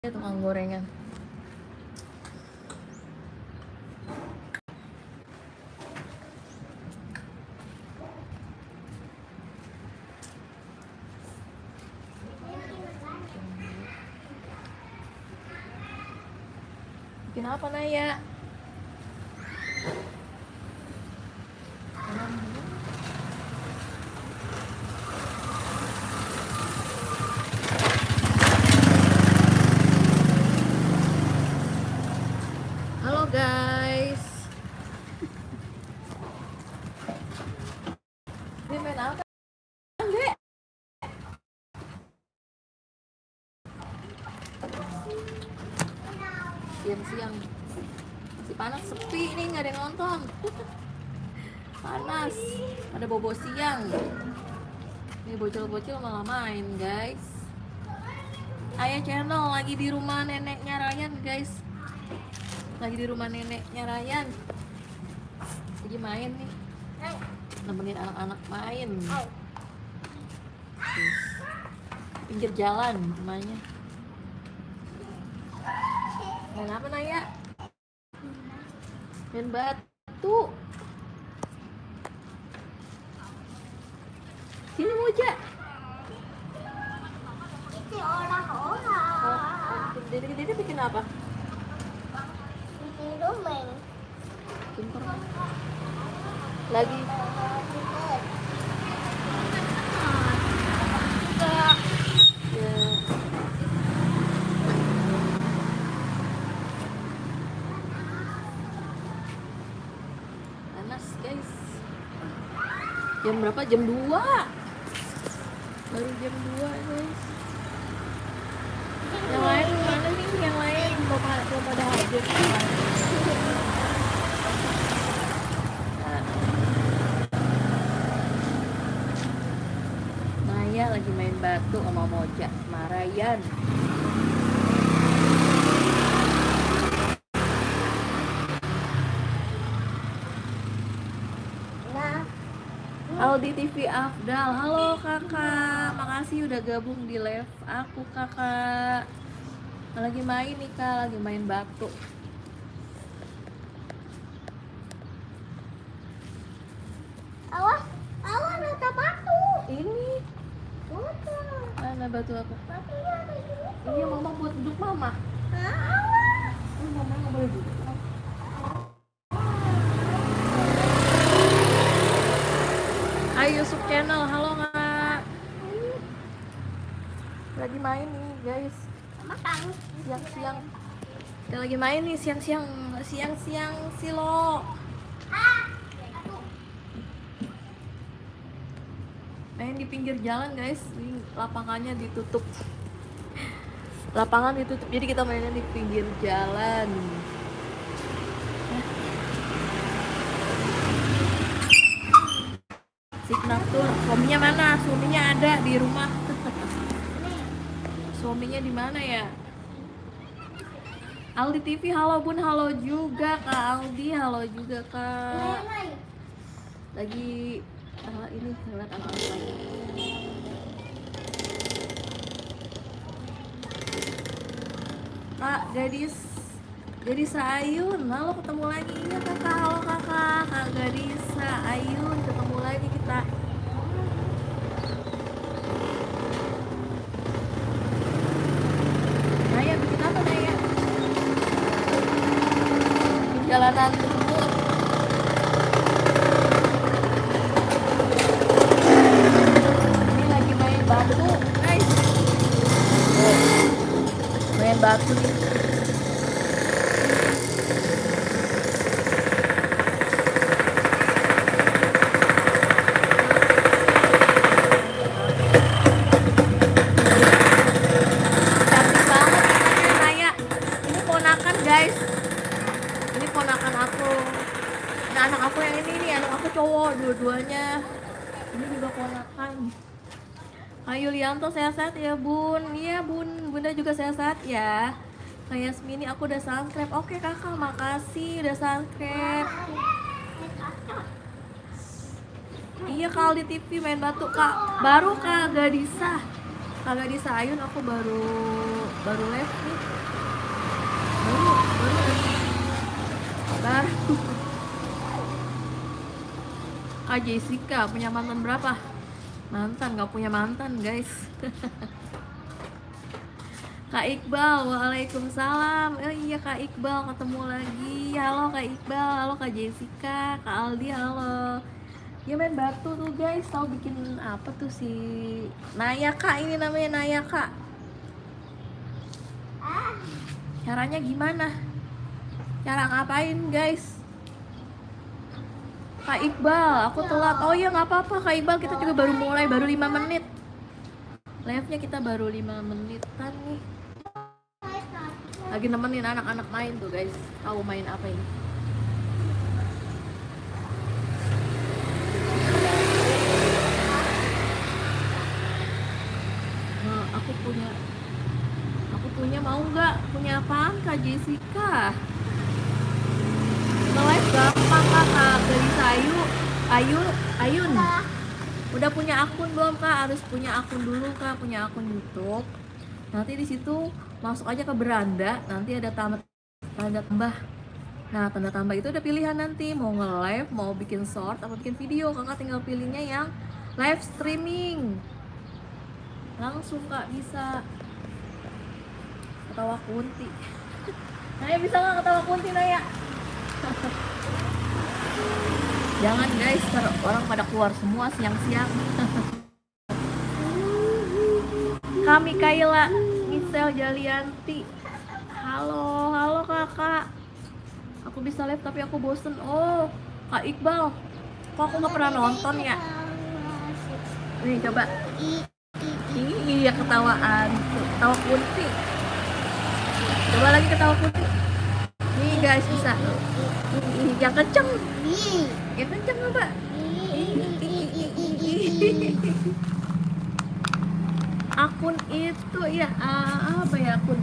tukang gorengan. Bikin apa Naya? Halo guys. Ini main apa? Dek? Siang-siang masih panas, sepi nih, nggak ada yang nonton. Panas, ada bobo siang. Ini bocil-bocil malah main guys. Ayah channel lagi di rumah neneknya Ryan guys. Lagi di rumah neneknya Ryan. Lagi main nih, nemenin anak-anak main. Pinggir jalan rumahnya. Main apa Naya? Main batu. Sini Moja. Itu orang-orang. Dede bikin apa? Bikin rumah. Pinter. Lagi. Ya. Panas guys. Jam berapa? Jam 2. Baru jam 2 guys. Yang lain mana nih? Yang lain belum pada hadir. Naya lagi main batu sama Moja, Marayan. Nah, Aldi TV Afdal, halo kakak, makasih udah gabung di live aku kakak. Lagi main nih kak, lagi main batu. awas, awas ada batu. Ini Betul. mana batu aku? Batunya ada di sini. Iya mama buat duduk mama. Awas. Ini mama nggak boleh duduk. Ayo Yusuf channel, halo kak. Lagi main nih guys. Makan. Siang-siang. Kita lagi main nih siang-siang silo. Main di pinggir jalan guys. Ini lapangannya ditutup. Lapangan ditutup, jadi kita mainnya di pinggir jalan. Signatur, suaminya mana? Suaminya ada di rumah. Suaminya di mana ya? Aldi TV, halo bun, halo juga kak Aldi, halo juga kak. Lagi ini ngeliat anak-anak lagi. Kak Gadis Ayun, halo ketemu lagi. Iya kakak, halo kakak, Kak Gadis Ayun, ketemu lagi kita. Naya bikin apa Naya? Jalanan timur. Ini lagi main batu guys. Main batu nih. Cantik banget ikannya Naya. Ini ponakan guys. Ini ponakan aku. Nah anak aku yang ini nih, anak aku cowok dua-duanya. Ini juga ponakan. Kak Yulianto sehat-sehat ya bun. Iya bun, bunda juga sehat-sehat ya. Kak Yasmini aku udah subscribe. Oke kakak, makasih udah subscribe. Iya Kak Aldi TV main batu kak. Baru Kak Gadisa. Kalau di Sayun aku baru baru live nih. Baru. Kak Jessica punya mantan berapa? Mantan, nggak punya mantan guys. Kak Iqbal, waalaikumsalam. Oh iya Kak Iqbal, ketemu lagi. Halo Kak Iqbal, halo Kak Jessica, Kak Aldi, halo. Ya main batu tuh guys, tahu bikin apa tuh si Naya Kak, ini namanya Naya Kak. Caranya gimana? Cara ngapain guys? Kak Iqbal, aku telat. Oh iya nggak apa-apa Kak Iqbal, kita juga baru mulai, baru 5 menit. Live-nya kita baru 5 menitan nih. Lagi nemenin anak-anak main tuh guys. Tahu main apa ini? Nah, aku punya mau nggak? Punya apaan Kak Jessica? Nge-live gampang Kak, dari Ayun. Udah punya akun belum Kak? Harus punya akun dulu Kak, punya akun YouTube. Nanti di situ masuk aja ke beranda, nanti ada tanda tambah. Nah, tanda tambah itu ada pilihan nanti mau nge-live, mau bikin short atau bikin video. Kakak tinggal pilihnya yang live streaming. Langsung Kak bisa. Ketawa Kunti. Naya bisa nggak ketawa Kunti Naya? Jangan guys, orang pada keluar semua siang-siang. Kami Kaila, Michelle Jalianti. Halo kakak. Aku bisa live tapi aku bosen. Oh, Kak Iqbal, kok aku nggak pernah nonton ya? Nih coba. Iya ketawaan, ketawa Kunti. Coba lagi ketawa Kunti. Nih guys bisa. Yang kenceng. Yang kenceng coba. Akun itu ya apa ya akun?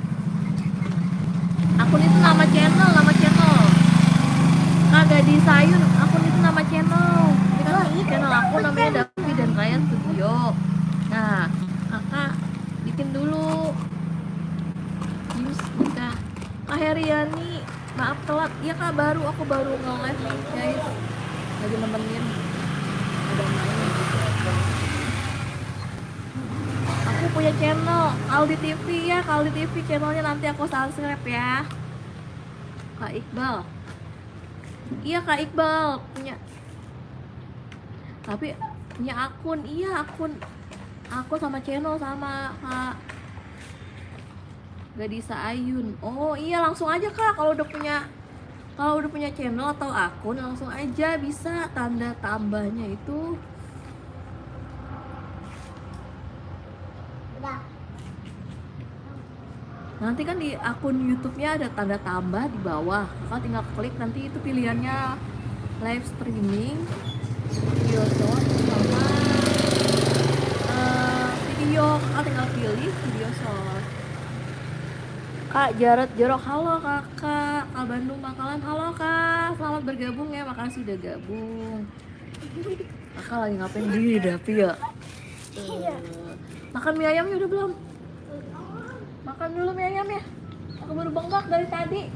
Akun itu nama channel. Kagak di Sayun, akun itu nama channel. Ini kan channel aku namanya Davi dan Ryan Studio. Nah, kakak bikin dulu. News kita. Kak Heriani, maaf telat. Iya Kak, aku baru nge-live nih guys. Lagi nemenin. Ada main gitu. Aku punya channel Aldi TV ya, Kak Aldi TV channelnya nanti aku subscribe ya. Kak Iqbal. Iya Kak Iqbal punya. Tapi punya akun, iya akun. Aku sama channel sama Kak Gadisa Ayun. Oh iya langsung aja Kak kalau udah punya channel atau akun langsung aja bisa tanda tambahnya itu. Nanti kan di akun YouTube-nya ada tanda tambah di bawah. Kakak tinggal klik nanti itu pilihannya live streaming, video short sama video. Kakak tinggal pilih video short. Kak Jarot Jorok, halo kakak. Kak Bandung Bakalan, halo kak. Selamat bergabung ya, makasih udah gabung. Kakak lagi ngapain di Dapi ya? Makan mie ayamnya udah belum? Makan dulu mie ayam ya. Aku baru bengkak dari tadi.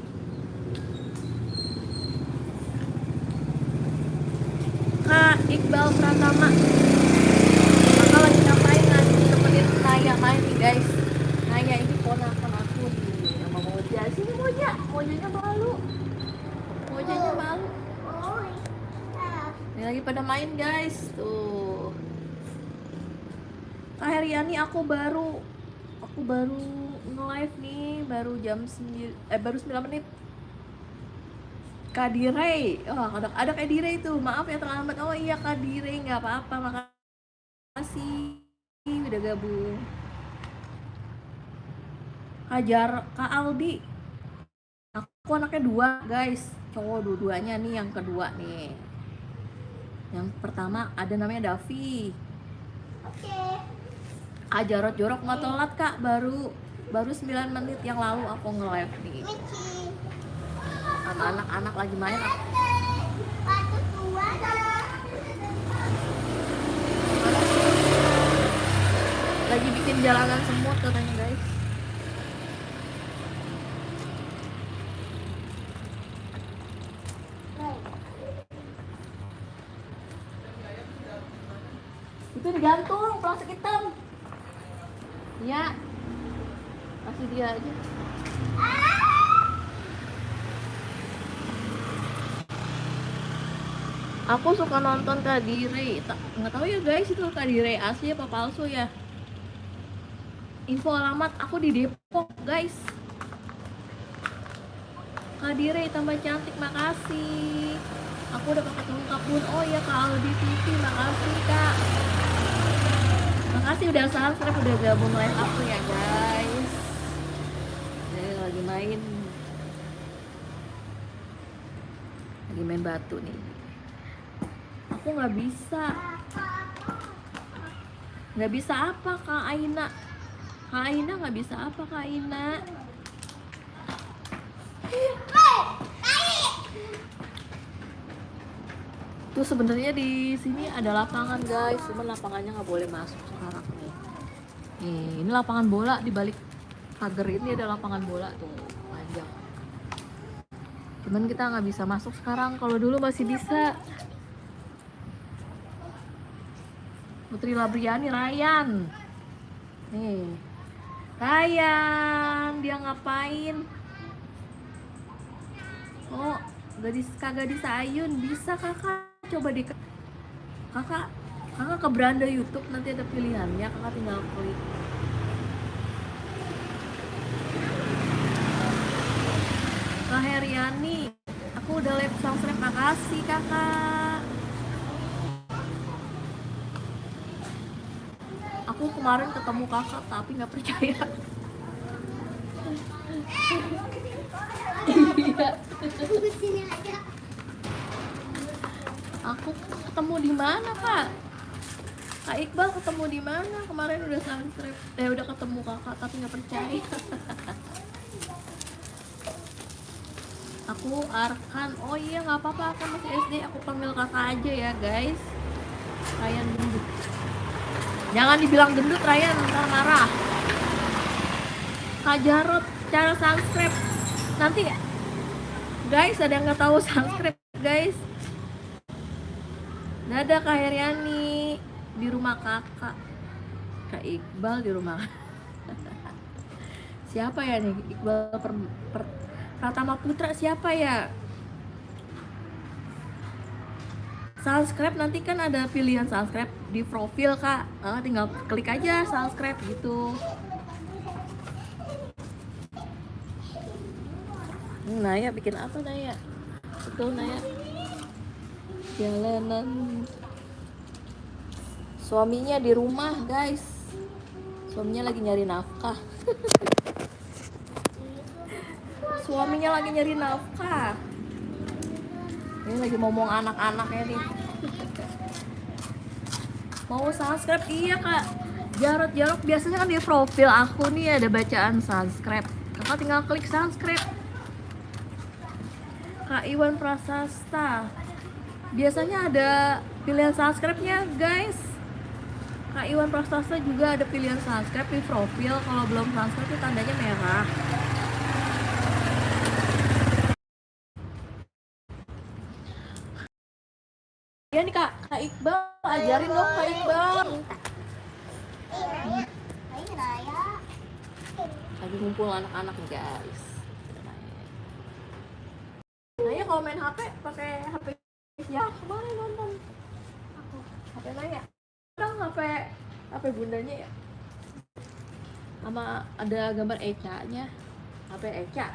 Kak Iqbal Pratama. Kakak lagi ngapain? Lagi temenin Naya main nih guys. Naya ini ponakan aku nih. Sama Moja. Sini Moja. Mojanya malu. Ini lagi pada main guys. Tuh. Kak Heriani, aku baru nge-live nih, baru baru 9 menit. Kak Direy, oh ada Kak Direy tuh, maaf ya terlambat. Oh iya Kak Direy, nggak apa-apa, makasih udah gabung. Kak Aldi, aku anaknya 2 guys, cowok dua-duanya nih. Yang kedua nih, yang pertama ada namanya Davi. Kak Jarot Jorok nggak telat Kak, baru 9 menit yang lalu aku nge-live nih. Sama anak-anak lagi main. Lagi bikin jalanan semut katanya guys. Itu digantung plastik hitam. Ya, kasih dia aja. Aku suka nonton Kadire. Nggak tahu ya guys, itu Kadire asli apa palsu ya. Info alamat aku di Depok guys. Kadire tambah cantik, makasih. Aku udah pakai lengkap pun. Oh ya Kak Aldi TV, makasih Kak. Makasih udah subscribe, udah gabung live aku ya guys. Lagi main batu nih. Aku nggak bisa apa Kak Aina. Kak Aina nggak bisa apa Kak Aina. Tuh sebenarnya di sini ada lapangan guys, cuman lapangannya nggak boleh masuk sekarang nih. Nih, ini lapangan bola, di balik pagar ini ada lapangan bola tuh panjang. Cuman kita nggak bisa masuk sekarang. Kalau dulu masih bisa. Putri Labriani, Ryan. Nih, Ryan, dia ngapain? Oh, gadis Ayun, bisa kakak. Coba di kakak ke beranda YouTube, nanti ada pilihannya, kakak tinggal klik. Kak Heriani, aku udah live subscribe, makasih kakak. Aku kemarin ketemu kakak tapi nggak percaya. Iya. Sini aja. Aku ketemu di mana Kak? Kak Iqbal ketemu di mana? Kemarin udah subscribe, udah ketemu kakak tapi nggak percaya. Aku Arkan. Oh iya nggak apa-apa, aku masih SD. Aku panggil kakak aja ya guys. Ryan gendut. Jangan dibilang gendut Ryan, ntar marah. Kak Jarot, cara subscribe nanti ya guys, ada yang nggak tahu subscribe guys. Dadah Kak Heriani di rumah kakak. Kak Iqbal di rumah. Siapa ya nih? Iqbal Pratama Putra siapa ya? Subscribe nanti kan ada pilihan subscribe di profil Kak. Tinggal klik aja subscribe gitu. Naya bikin apa Naya? Betul Naya. Jalanan. Suaminya di rumah guys. Suaminya lagi nyari nafkah. Suaminya lagi nyari nafkah. Ini lagi ngomong anak-anaknya nih. Mau subscribe? Iya Kak Jarot biasanya kan di profil aku nih ada bacaan subscribe. Kakak tinggal klik subscribe. Kak Iwan Prasasta, biasanya ada pilihan subscribe-nya guys. Kak Iwan Prasasta juga ada pilihan subscribe di profil. Kalau belum subscribe itu tandanya merah. Ya nih Kak Iqbal, ajarin dong Kak Iqbal. Ini Raya. Lagi ngumpul anak-anak nih guys. Naya kalau main HP pakai HP ya kemarin nonton aku HP Naya. Kadang HP bundanya ya. Sama ada gambar Eca-nya. HP Eca.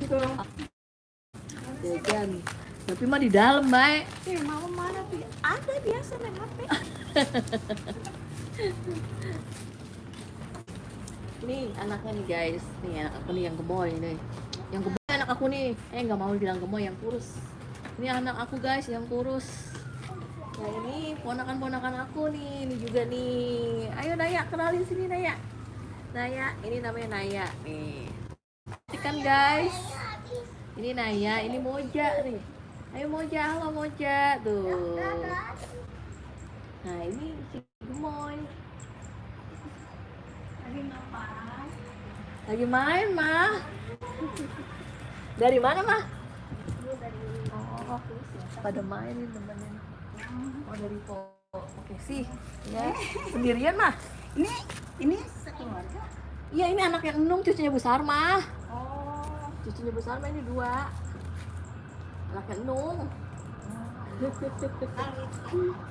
Gitu dong. Jajan. Tapi mah di dalam, baik. Mama mana tuh? Ada biasa main HP. Nih anaknya nih guys, nih anak aku nih yang gemoy nih. Yang gemoy anak aku nih, nggak mau bilang gemoy, yang kurus. Ini anak aku guys yang kurus. Nah ini ponakan aku nih, ini juga nih. Ayo Naya, kenalin sini Naya. Naya, ini namanya Naya nih. Kan guys, ini Naya, ini Moja nih. Ayo Moja, halo Moja. Tuh. Nah ini si Gemoy. Lagi ngapain? Lagi main mah. Dari mana mah? Oh, pada main nih temennya. Oh dari oke sih. Ya sendirian mah. Ini sekeluarga. Iya ini anaknya Enung, cucunya besar mah. Oh. Cucunya besar mah ini 2. Anaknya Enung.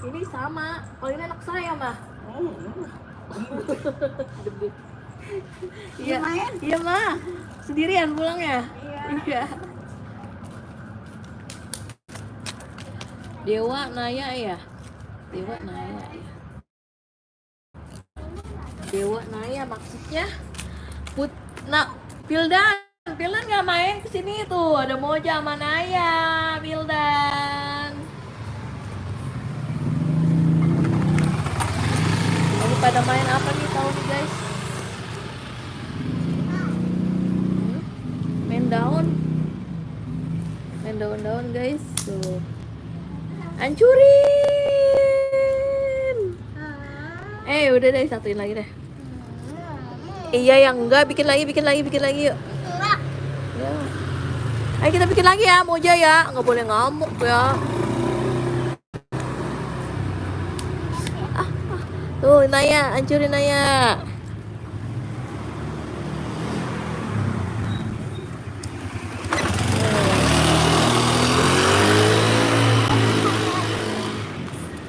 Ini sama. Kalau ini anak saya mah. Gede. Iya, Main? iya mah. Sendirian pulang ya? Iya. Dewa Naya ya? Dewa Naya ya. Dewa Naya maksudnya Pildan nggak main kesini tuh, ada Moja sama Naya. Pildan ini pada main apa nih tahu nih guys? Main daun guys tuh, hancurin. Udah deh, satuin lagi deh. Iya yang enggak, bikin lagi yuk. Ya. Ayo kita bikin lagi ya, Moja ya. Nggak boleh ngamuk ya. Tuh, Naya, hancurin Naya.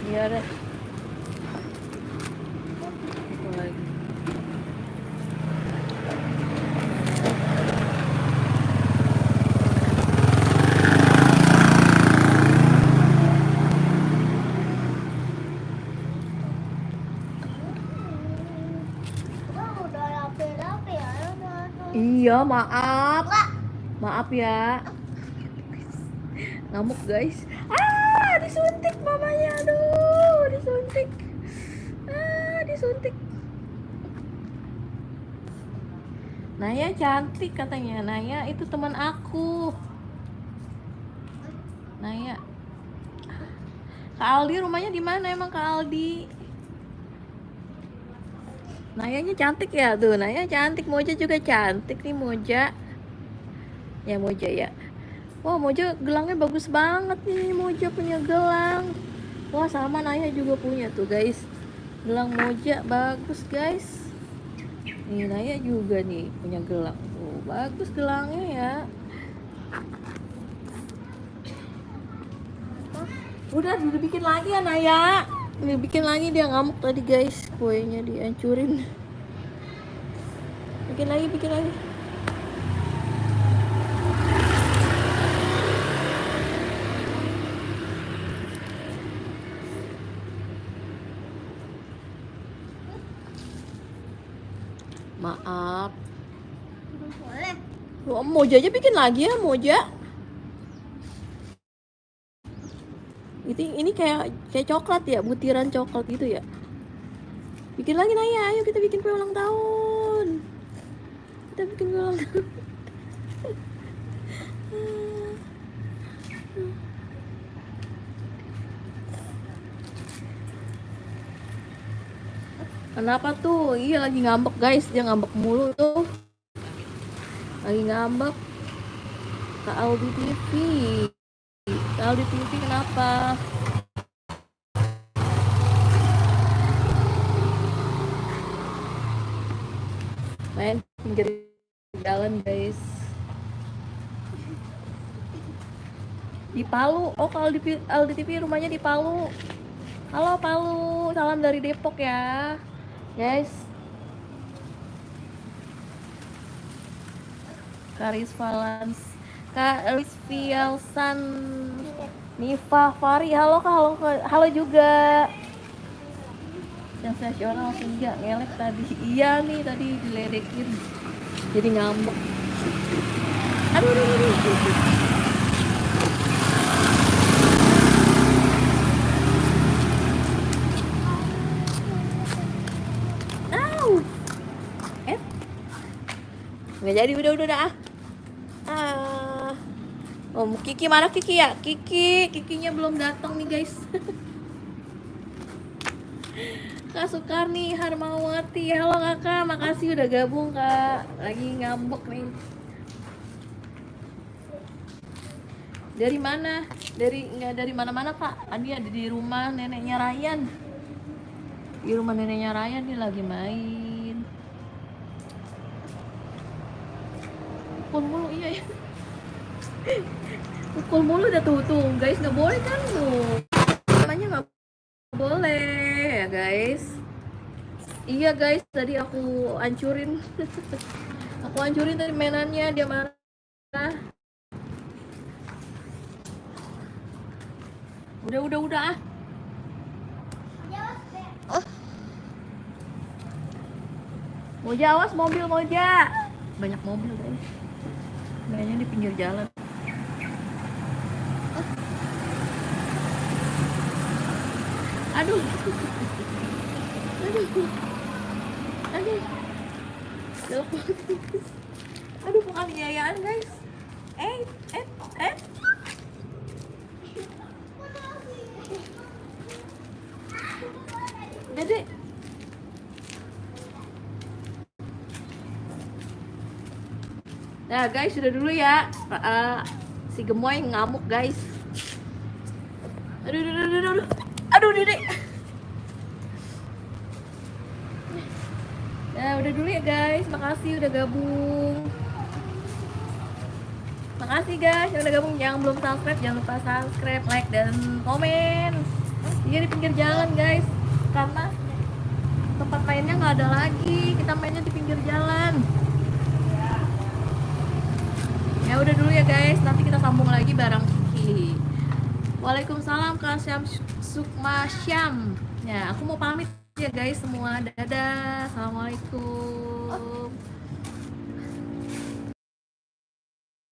Iya deh. Apa lagi? Udah rapi-rapi ya. Iya, maaf. Maaf ya. Ngamuk guys. Disuntik mamanya. Aduh, disuntik. Disuntik. Naya cantik katanya. Naya itu teman aku. Naya. Kak Aldi rumahnya di mana emang Kak Aldi? Nayanya cantik ya tuh. Naya cantik, Moja juga cantik nih Moja. Ya Moja ya. Wah Moja gelangnya bagus banget nih, Moja punya gelang. Wah sama Naya juga punya tuh guys. Gelang Moja bagus guys. Nih Naya juga nih punya gelang. Tuh bagus gelangnya ya. Udah dibikin lagi ya Naya. Dibikin lagi, dia ngamuk tadi guys. Kuenya dihancurin. Bikin lagi. Maaf. Boleh. Moja aja bikin lagi ya Moja. Ini kayak coklat ya, butiran coklat gitu ya. Bikin lagi Naya, ayo kita bikin kue ulang tahun. Kita bikin kue ulang tahun. Kenapa tuh? Iya lagi ngambek guys, dia ngambek mulu tuh. Lagi ngambek. Kak Aldi TV. Kak Aldi TV kenapa? Main pinggir jalan guys. Di Palu. Oh kalau Aldi TV rumahnya di Palu. Halo Palu, salam dari Depok ya guys. Karis Valans, Karis Vialsan, Nifa Fari, halo Kak, halo juga. Sensasional senja ngelek tadi. Iya nih tadi diledekin. Jadi ngambek. Aduh. Nggak jadi, udah Oh, Kiki mana Kiki ya? Kikinya belum datang nih guys. Kak Sukarni Harmawati, halo kakak, makasih udah gabung kak. Lagi ngambek nih. Dari mana? Nggak dari mana-mana kak. Adi ada di rumah neneknya Ryan. Di rumah neneknya Ryan dia lagi main. Pukul mulu iya ya. Pukul mulu udah tuh guys, nggak boleh kan tuh. Namanya nggak boleh ya guys. Iya guys, tadi aku hancurin. Aku hancurin tadi mainannya, dia marah. Udah ah. Moja awas mobil Moja. Banyak mobil guys. Mainnya di pinggir jalan. Aduh. Aduh. Aduh, penganiayaan guys. Eh. Dede. Nah guys, sudah dulu ya. Si gemoy ngamuk guys. Aduh, Dede. Nah, udah dulu ya guys. Makasih udah gabung. Makasih guys yang udah gabung. Yang belum subscribe, jangan lupa subscribe, like, dan komen. Dia di pinggir jalan guys. Karena tempat mainnya nggak ada lagi. Kita mainnya di pinggir jalan. Ya udah dulu ya guys. Nanti kita sambung lagi bareng Kiki. Waalaikumsalam Kak Syam Sukma Syam. Ya, aku mau pamit ya guys semua. Dadah. Assalamualaikum.